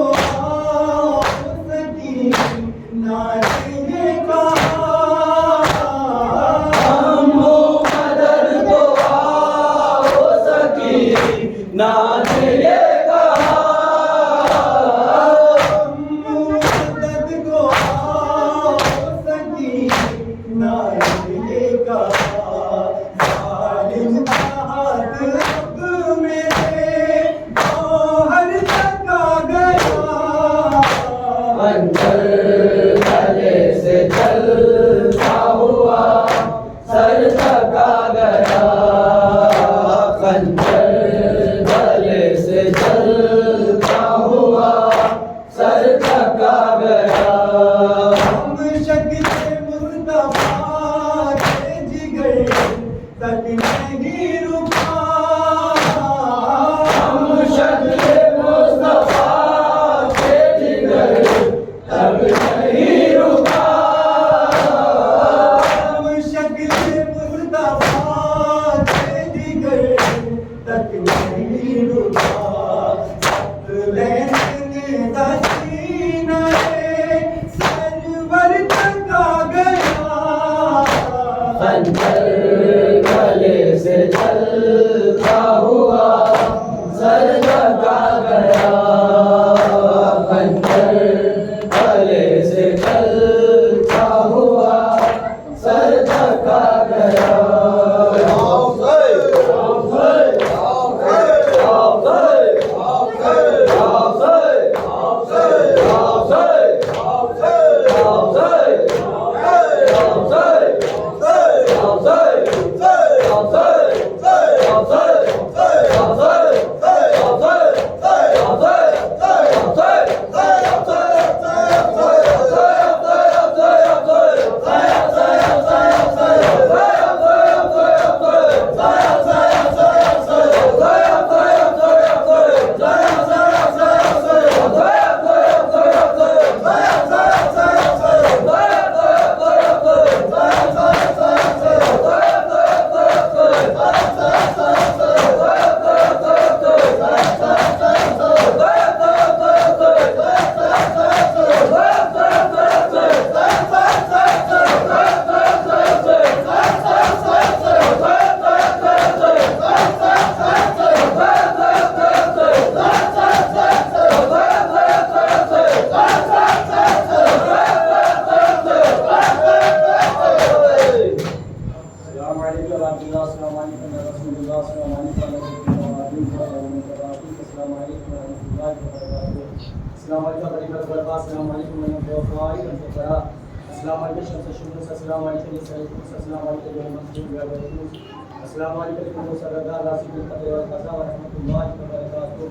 علیکم الغرباء، السلام علیکم الفقراء والفقراء، السلام علیکم شمس الشموس، السلام علیکم السلام، السلام علیکم المسجد والوجود، السلام علیکم مسرردار راسد القدر والقضاء ورحمۃ اللہ وبرکاتہ،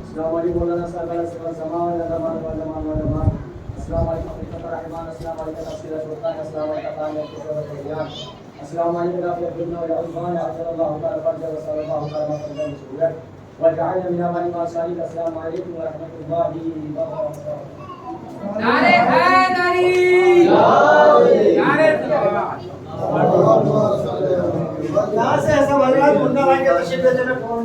السلام علیکم مولانا صاحب علیہ السلام علمان والعلمان والعلمان، السلام علیکم حقیقت الرحمن، السلام علیکم تفسیر الفرقان، السلام علیکم تعالی القرآن، السلام علیکم رافع الدنیا والعظمان، عجل اللہ تعالی فرجہ وصلی اللہ تعالی فرجہ مسئولیت وجعلنا من أماني وأساليب. السلام عليكم ورحمة الله وبركاته. نعرے حیدری، نعرے یہاں سے ایسا بھائی بات بننا بھائی کا تشریف لے جانا فون